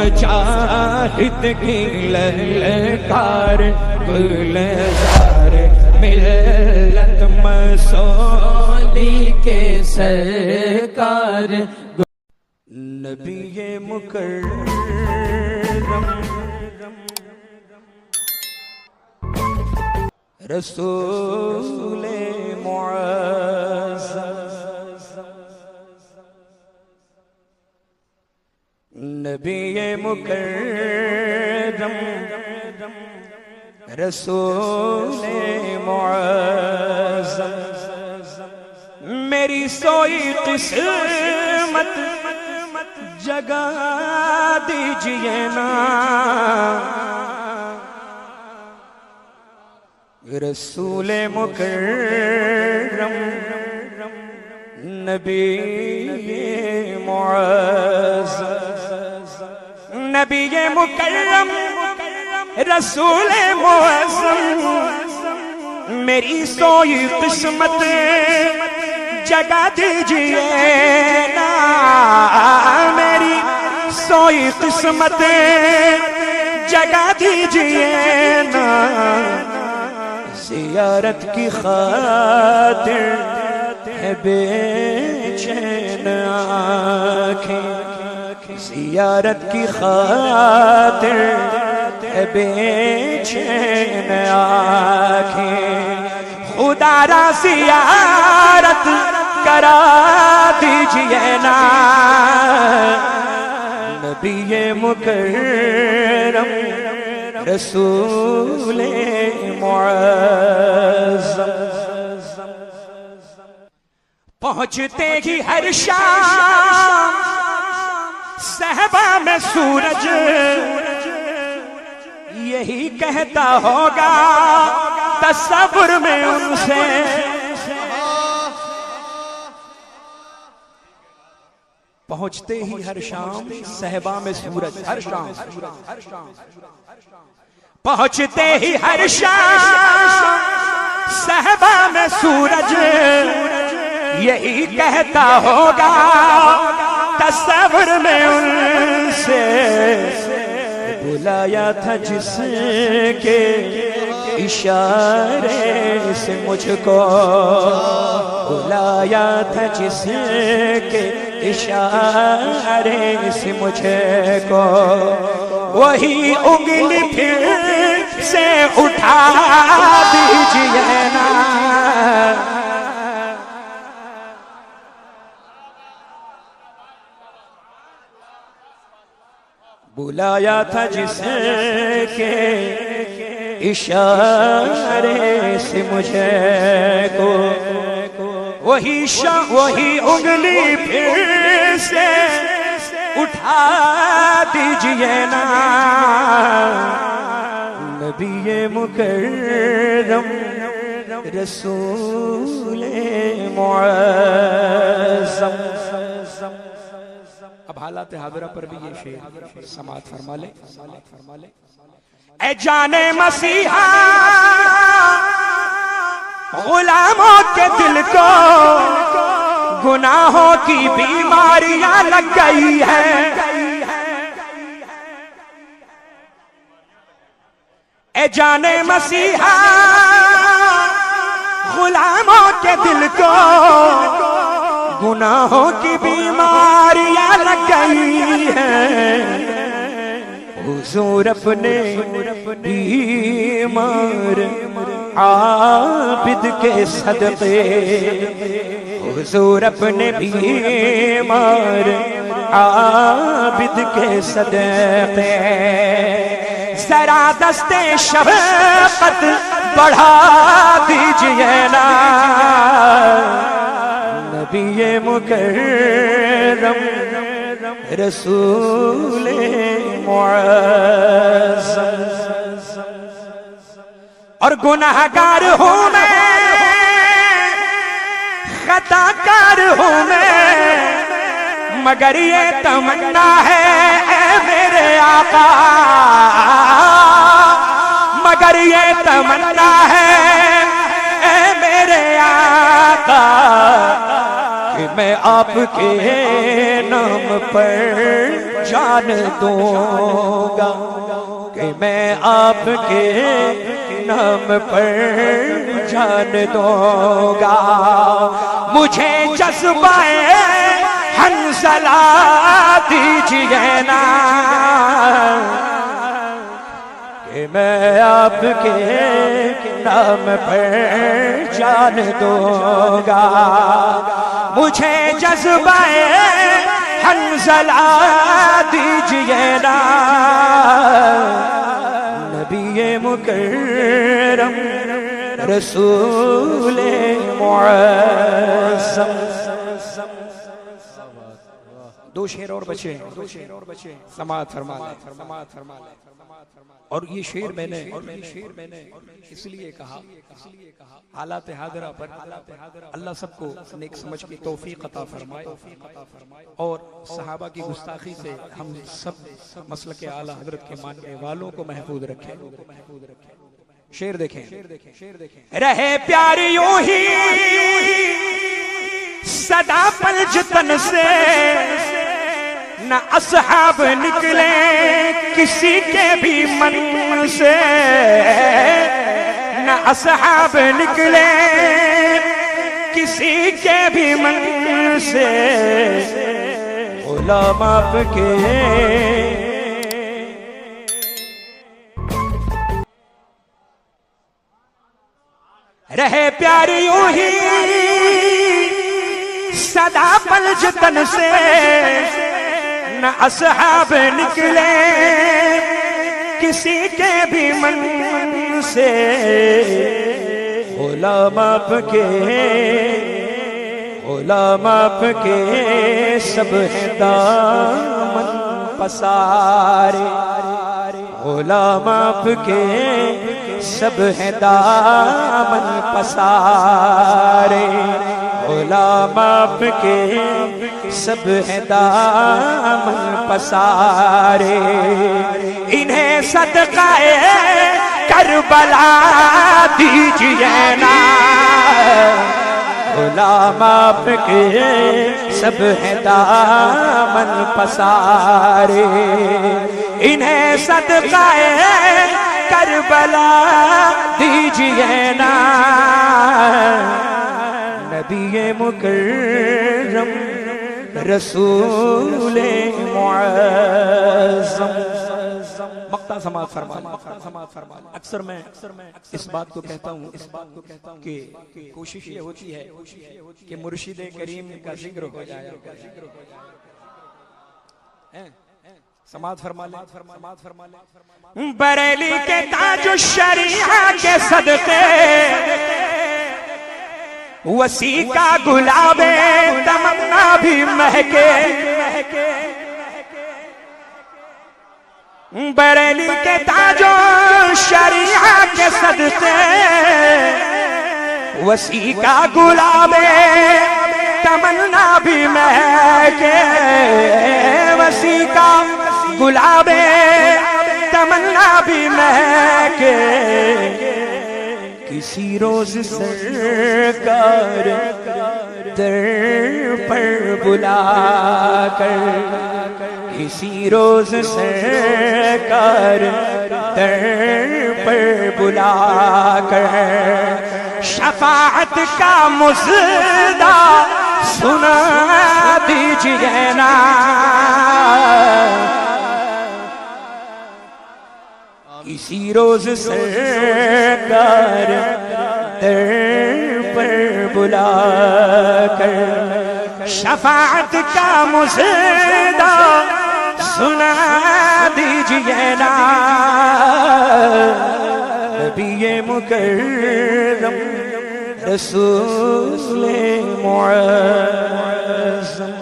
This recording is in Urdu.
مجاہد کی للکار گلزار ملت مسعودی کے سرکار نبی مکرم رسول معظم نبی مکرم رسول معظم میری سوئی قسمت جگا دیجئے نا رسول مکرم نبی معظم نبی مکرم رسول معظم میری سوئی قسمت جگا دیجئے نا میری سوئی قسمت جگا دیجئے نا زیارت کی خاطر ہے بے چین آنکھیں زیارت کی خاطر ہے بے چین آنکھیں خدا را زیارت کرا دیجئے نا نبی مکرم رسول معظم پہنچتے ہی ہر شام صحبہ میں سورج یہی کہتا ہوگا تصور میں ان سے پہنچتے ہی ہر شام صحبہ میں سورج ہر شام پہنچتے ہی ہر شام صحبہ میں سورج یہی کہتا ہوگا تصور میں ان سے بلایا تھا جس کے اشارے سے مجھ کو بلایا تھا جس کے اشارے سے مجھ کو وہی انگلی پھر سے اٹھا دیجئے نا بلایا تھا جس کے اشارے سے مجھے کو وہی انگلی پھر سے اٹھا دیجئے نا نبی مکرم رسول معظم اب حالات حاضرہ پر بھی یہ شعر سماعت فرما لے اے جان مسیحا غلاموں کے دل کو گناہوں کی بیماریاں لگ گئی ہیں اے جان مسیحا غلاموں کے دل کو گناہوں کی بیماریاں لگ گئی ہیں حضور اپنے بیمار عابد کے صدقے حضور اپنے بیمار عابد کے صدقے ذرا دست شفقت بڑھا دیجئے نا نبی مکرم رسول معظم اور گناہگار ہوں میں خطا کار ہوں میں مگر یہ تمنا ہے اے میرے آقا مگر یہ تمنا ہے اے میرے آقا کہ میں آپ کے نام پر جان دوں گا کہ میں آپ کے نام پر جان دوں گا. مجھے جذبہ حنظلہ دیجئے نا کہ میں آپ کے نام پر جان دوں گا. مجھے جذبہ حنظلہ دیجئے نا نبی مکرم رسول معظم. دو شعر اور بچے سماعت فرما لیں. اور یہ شعر میں نے اس لیے کہا حالات حاضرہ پر اللہ سب کو نیک سمجھ کی توفیق عطا فرمائے اور صحابہ کی گستاخی سے ہم سب مسلک اعلی حضرت کے ماننے والوں کو محفوظ رکھے. شعر دیکھیں. رہے پیار یوں ہی صدا پلجتن سے نہ اصحاب نکلے کسی کے بھی من سے. نہ اصحاب نکلے کسی کے بھی من سے. غلام آپ کے رہے پیار یوں ہی صدا پلجتن سے نہ اصحاب نکلے کسی کے بھی من سے. غلام آپ کے سب ہیں دامن پسارے. غلام آپ کے سب ہیں دامن پسارے. غلام آپ کے سب ہیں دامن پسارے. انہیں صدقہ کربلا دیجئے نا غلام آپ کے سب ہیں دامن پسارے. انہیں صدقہ کربلا دیجئے نا نبی مکرم رسول معظم. مقطع سماعت فرما. اکثر میں اس بات کو کہتا ہوں کہ کوشش یہ ہوتی ہے کہ مرشد کریم کا ذکر ہو جائے. سماعت فرما لیں. بریلی کے تاج الشریعہ کے صدقے وسیع کا گلاب تمنا بھی مہکے. بریلی کے تاج الشریعہ کے صدقے وسیع کا گلاب تمنا بھی مہکے. وسیع کا گلاب تمنا بھی مہکے. کسی روز سرکار در پر بلا کر کسی روز سرکار در پر بلا کر شفاعت کا مژدہ سنا دیجئے نا کسی روز سرکار در پر بلا کر شفاعت کا مژدہ سنا دیجئے نا نبی مکرم رسول معظم.